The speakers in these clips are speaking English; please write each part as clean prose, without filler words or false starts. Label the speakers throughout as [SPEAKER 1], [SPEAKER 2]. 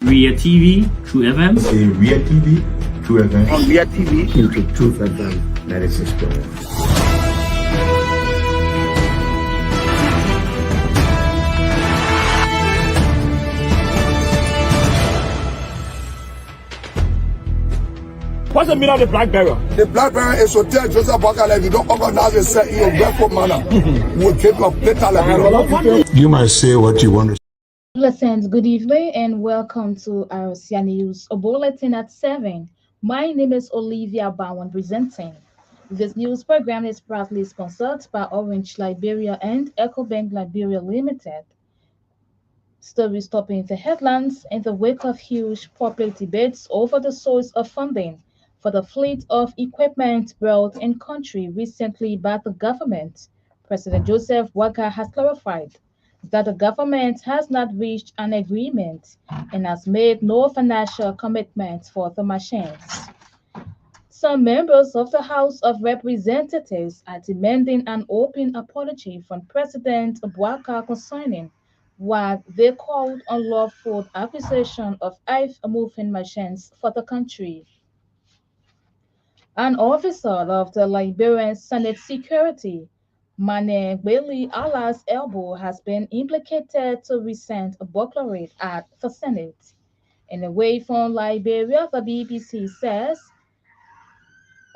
[SPEAKER 1] Ria TV, True FM.
[SPEAKER 2] Say Ria TV, True FM.
[SPEAKER 3] On Ria TV,
[SPEAKER 2] into Truth FM 96.1.
[SPEAKER 3] what's the meaning of the black barrel?
[SPEAKER 4] The black barrel is to tell Joseph Bakala, if you don't organize yourself in your grateful manner, we'll keep your plate like
[SPEAKER 2] You might say what you want to say.
[SPEAKER 5] Blessings, good evening, and welcome to our News Bulletin at 7. My name is Olivia Bowen presenting. This news program is proudly sponsored by Orange Liberia and EcoBank Liberia Limited. Stories topping the headlines in the wake of huge public debates over the source of funding for the fleet of equipment brought in country recently by the government. President Joseph Waka has clarified that the government has not reached an agreement and has made no financial commitments for the machines. Some members of the House of Representatives are demanding an open apology from President Waka concerning what they called unlawful acquisition of moving machines for the country. An officer of the Liberian Senate Security, Mane Bailey Allah's elbow, has been implicated to recent burglary at the Senate. In a way from Liberia, the BBC says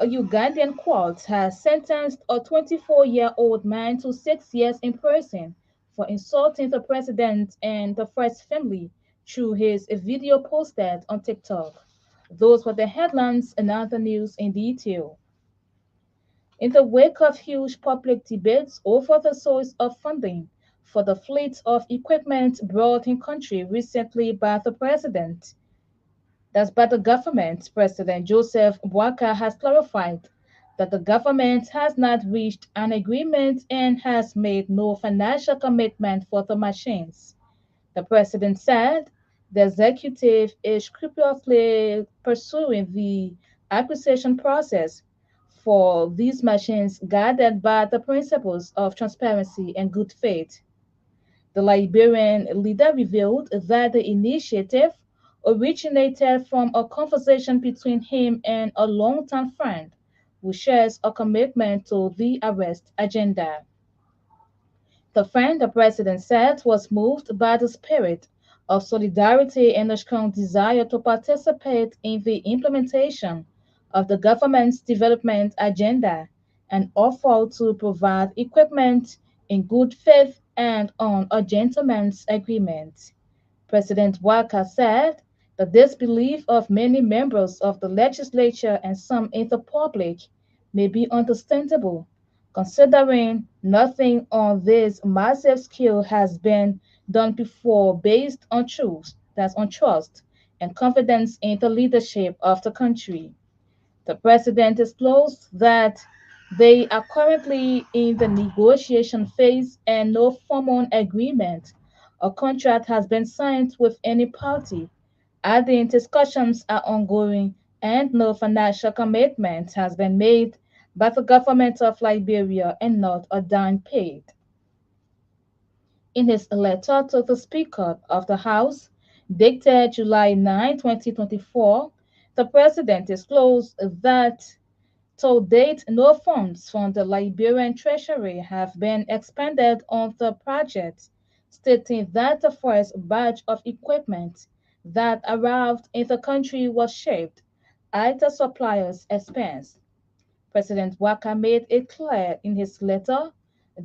[SPEAKER 5] a Ugandan court has sentenced a 24-year-old man to 6 years in prison for insulting the president and the first family through his video posted on TikTok. Those were the headlines and other news in detail. In the wake of huge public debates over the source of funding for the fleet of equipment brought in country recently by the president, that's by the government, President Joseph Waka has clarified that the government has not reached an agreement and has made no financial commitment for the machines. The president said the executive is scrupulously pursuing the acquisition process for these machines guided by the principles of transparency and good faith. The Liberian leader revealed that the initiative originated from a conversation between him and a longtime friend who shares a commitment to the arrest agenda. The friend, the president said, was moved by the spirit of solidarity and a strong desire to participate in the implementation of the government's development agenda and offered to provide equipment in good faith and on a gentleman's agreement. President Waka said the disbelief of many members of the legislature and some in the public may be understandable, considering nothing on this massive scale has been done before based on truth, that's on trust, and confidence in the leadership of the country. The president disclosed that they are currently in the negotiation phase and no formal agreement or contract has been signed with any party. Adding discussions are ongoing and no financial commitment has been made by the government of Liberia and not a dime paid. In his letter to the Speaker of the House, dated July 9, 2024, the President disclosed that to date, no funds from the Liberian Treasury have been expended on the project, stating that the first batch of equipment that arrived in the country was shipped at the supplier's expense. President Waka made it clear in his letter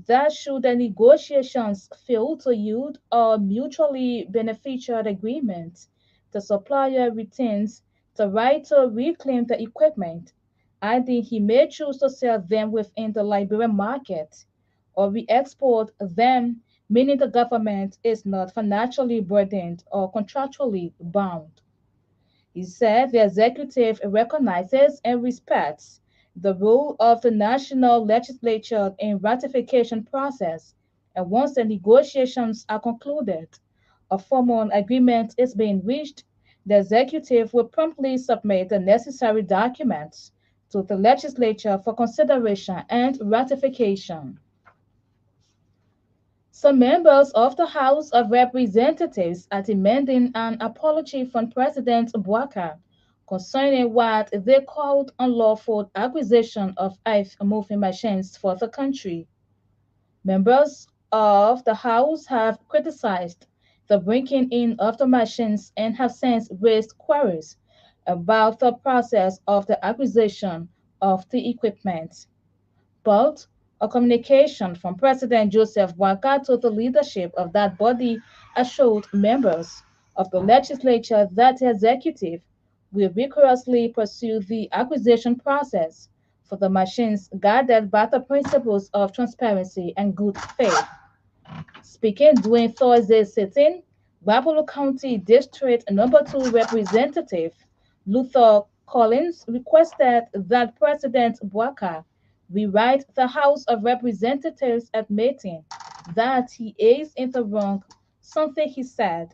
[SPEAKER 5] that should the negotiations fail to yield a mutually beneficial agreement, the supplier retains the right to reclaim the equipment, adding he may choose to sell them within the Liberian market or re-export them, meaning the government is not financially burdened or contractually bound. He said the executive recognizes and respects the role of the national legislature in ratification process, and once the negotiations are concluded, a formal agreement is being reached, the executive will promptly submit the necessary documents to the legislature for consideration and ratification. Some members of the House of Representatives are demanding an apology from President Bouaka concerning what they called unlawful acquisition of moving machines for the country. Members of the House have criticized the breaking in of the machines and have since raised queries about the process of the acquisition of the equipment. But a communication from President Joseph Boakai to the leadership of that body assured members of the legislature that the executive will rigorously pursue the acquisition process for the machines guided by the principles of transparency and good faith. Speaking during Thursday's sitting, Babolo County District Number 2 Representative Luther Collins requested that President Bouaka rewrite the House of Representatives admitting that he is in the wrong, something he said,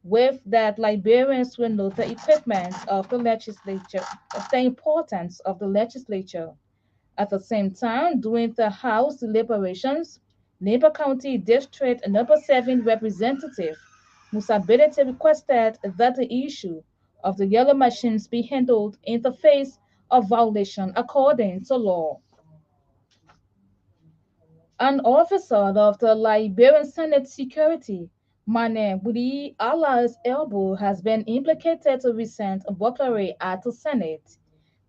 [SPEAKER 5] with that Liberians will know the equipment of the legislature, the importance of the legislature. At the same time, during the House deliberations, Neighbor County District Number 7 Representative Musa Bedete requested that the issue of the yellow machines be handled in the face of violation according to law. An officer of the Liberian Senate Security, Mane Budi Allah's elbow, has been implicated to recent burglary at the Senate.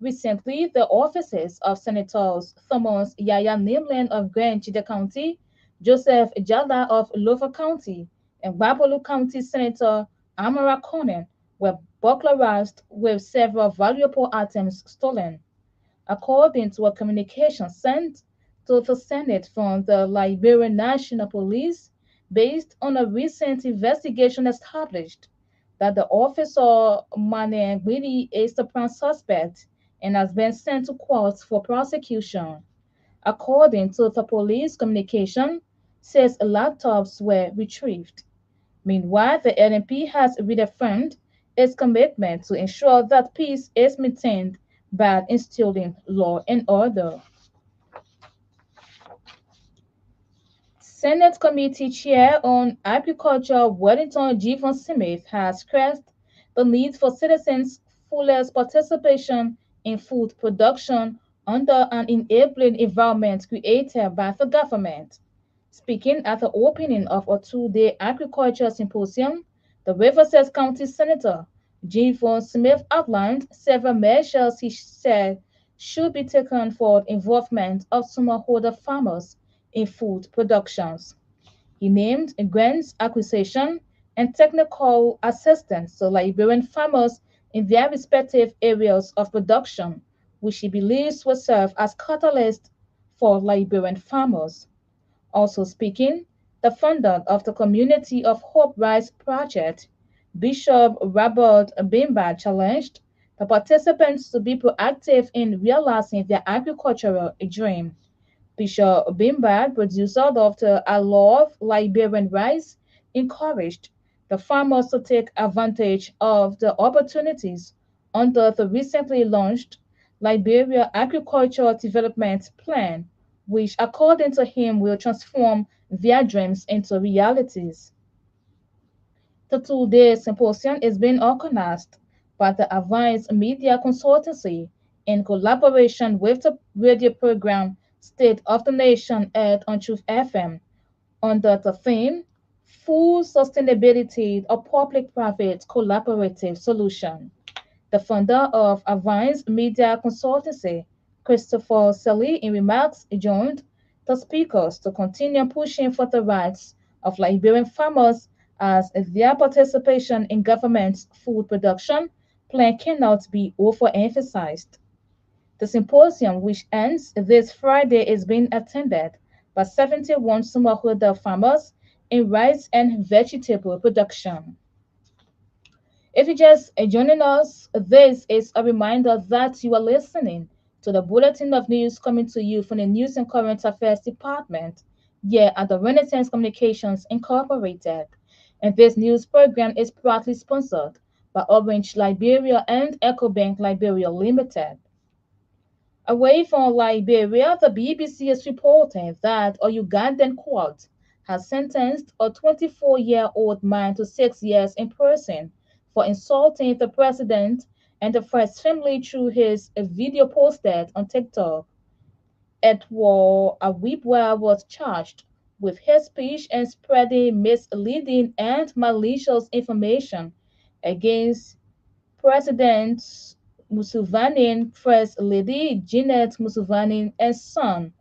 [SPEAKER 5] Recently, the offices of Senators Thomas Yaya Nimlin of Grand Chida County, Joseph Jala of Lofa County, and Babolu County Senator Amara Conan were burglarized with several valuable items stolen. According to a communication sent to the Senate from the Liberian National Police, based on a recent investigation established that the officer Mane Gwidi is the prime suspect and has been sent to court for prosecution. According to the police communication, says laptops were retrieved. Meanwhile, the NMP has reaffirmed its commitment to ensure that peace is maintained by instilling law and order. Senate Committee Chair on Agriculture Wellington Jivon Smith has stressed the need for citizens' fullest participation in food production under an enabling environment created by the government. Speaking at the opening of a two-day agriculture symposium, the Riverside County Senator Jivon Smith outlined several measures he said should be taken for involvement of smallholder farmers in food productions. He named grants acquisition and technical assistance to Liberian farmers in their respective areas of production, which he believes will serve as catalyst for Liberian farmers. Also speaking, the founder of the Community of Hope Rice Project, Bishop Robert Bimba, challenged the participants to be proactive in realizing their agricultural dream. Bishop Bimbad, producer of the I Love Liberian Rice, encouraged the farmers to take advantage of the opportunities under the recently launched Liberia Agricultural Development Plan, which, according to him, will transform their dreams into realities. The two-day symposium is being organized by the Advanced Media Consultancy in collaboration with the radio program State of the Nation aired on Truth FM under the theme Full Sustainability of Public-Private Collaborative Solution. The founder of Advanced Media Consultancy, Christopher Selly, in remarks, joined the speakers to continue pushing for the rights of Liberian farmers as their participation in government's food production plan cannot be overemphasized. The symposium, which ends this Friday, is being attended by 71 smallholder farmers in rice and vegetable production. If you're just joining us, this is a reminder that you are listening to the Bulletin of News coming to you from the News and Current Affairs Department here at the Renaissance Communications Incorporated. And this news program is proudly sponsored by Orange Liberia and EcoBank Liberia Limited. Away from Liberia, the BBC is reporting that a Ugandan court has sentenced a 24-year-old man to 6 years in prison for insulting the president and the first family through his video posted on TikTok. Edward Awibwa was charged with hate speech and spreading misleading and malicious information against President Museveni, First Lady Janet Museveni, and son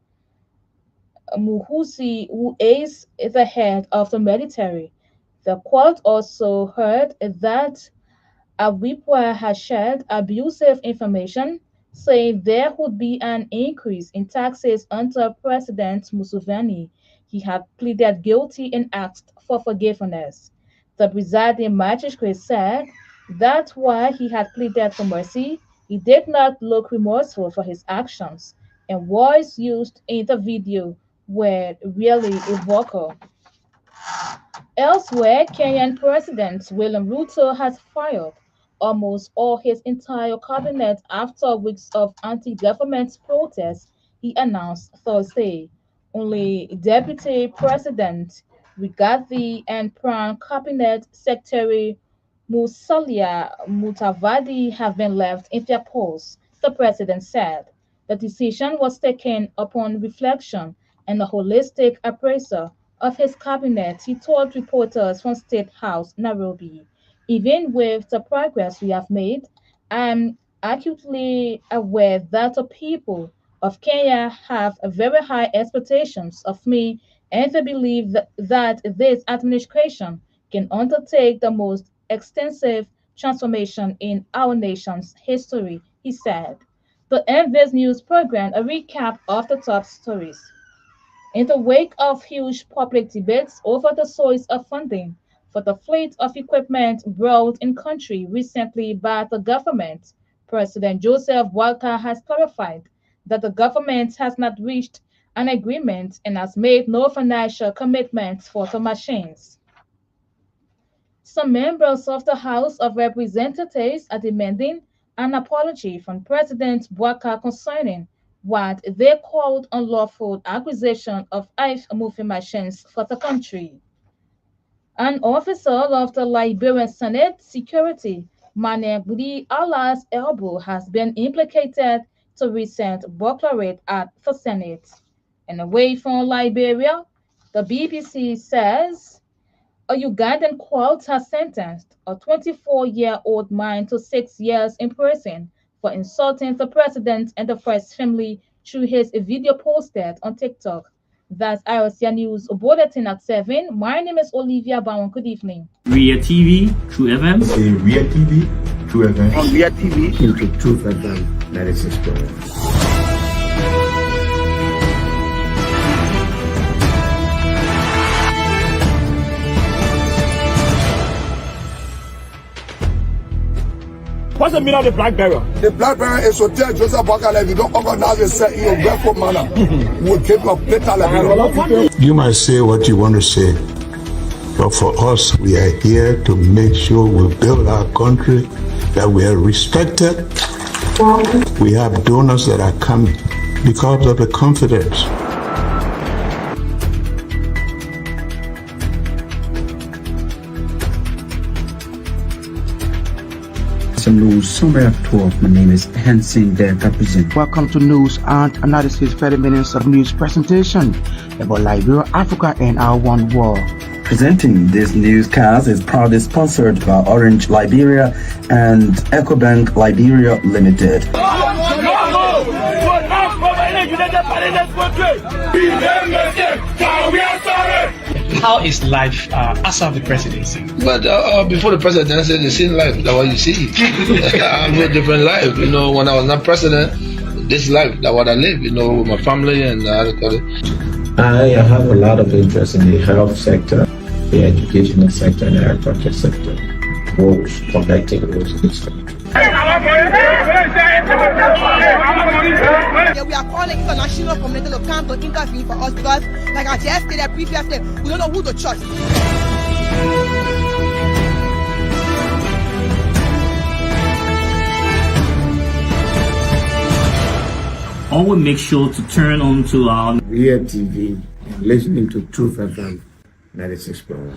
[SPEAKER 5] Muhusi, who is the head of the military. The court also heard that Awibwa has shared abusive information, saying there would be an increase in taxes under President Museveni. He had pleaded guilty and asked for forgiveness. The presiding magistrate said that while he had pleaded for mercy, he did not look remorseful for his actions, and words used in the video were really evocative. Elsewhere, Kenyan President William Ruto has fired almost all his entire cabinet after weeks of anti-government protests, he announced Thursday. Only Deputy President Rigathi and Prime Cabinet Secretary Musalia Mutavadi have been left in their posts, the president said. The decision was taken upon reflection and a holistic appraisal of his cabinet, he told reporters from State House, Nairobi. Even with the progress we have made, I'm acutely aware that the people of Kenya have very high expectations of me and they believe that this administration can undertake the most extensive transformation in our nation's history, he said. To end this news program, a recap of the top stories. In the wake of huge public debates over the source of funding for the fleet of equipment brought in country recently by the government, President Joseph Boakai has clarified that the government has not reached an agreement and has made no financial commitments for the machines. Some members of the House of Representatives are demanding an apology from President Boakai concerning what they called unlawful acquisition of ICE moving machines for the country. An officer of the Liberian Senate Security, Manegudi Allah's elbow, has been implicated to recent burglary at the Senate. And away from Liberia, the BBC says a Ugandan court has sentenced a 24-year-old man to 6 years in prison for insulting the president and the first family through his video posted on TikTok. That's IRCA News Bulletin at 7. My name is Olivia Bowen. Good evening.
[SPEAKER 1] Ria TV, True events.
[SPEAKER 2] Say Ria TV, True events.
[SPEAKER 3] On Ria TV.
[SPEAKER 2] Into Truth FM 96.1.
[SPEAKER 3] What's the meaning of the black barrel?
[SPEAKER 4] The black barrel is to tell Joseph Boakai, if you don't organize yourself in your barefoot manner, we'll keep your plate like
[SPEAKER 2] You might say what you want to say, but for us, we are here to make sure we build our country, that we are respected. We have donors that are coming because of the confidence.
[SPEAKER 6] News Summary at 12. My name is Hansen Der Capuchin.
[SPEAKER 7] Welcome to News and Analysis, 30 minutes of news presentation about Liberia, Africa, and our one world.
[SPEAKER 6] Presenting this newscast is proudly sponsored by Orange Liberia and EcoBank Liberia Limited.
[SPEAKER 8] How is life after the presidency?
[SPEAKER 9] But before the presidency, the same life, that's what you see. I live a different life. You know, when I was not president, this life, that's what I live, you know, with my family and
[SPEAKER 10] I have a lot of interest in the health sector, the educational sector, and the agriculture sector. Roads, connecting roads in this country.
[SPEAKER 11] We are calling international community to come to intervene for us because, like I just stated previously, we don't know who to trust.
[SPEAKER 1] Always make sure to turn on to our
[SPEAKER 2] Ria TV and listening to Truth FM
[SPEAKER 10] Let us explore.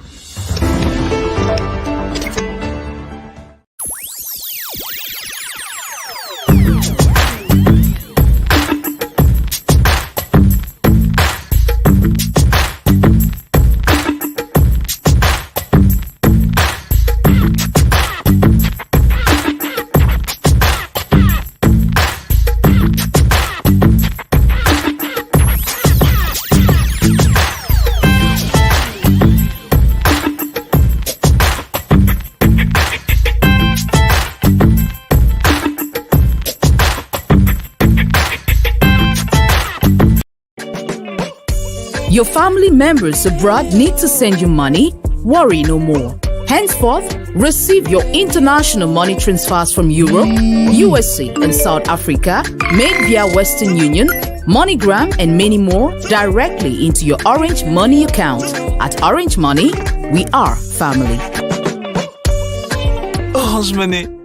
[SPEAKER 12] Your family members abroad need to send you money? Worry no more. Henceforth, receive your international money transfers from Europe, USA, and South Africa made via Western Union, MoneyGram, and many more directly into your Orange Money account. At Orange Money, we are family.
[SPEAKER 13] Orange Money.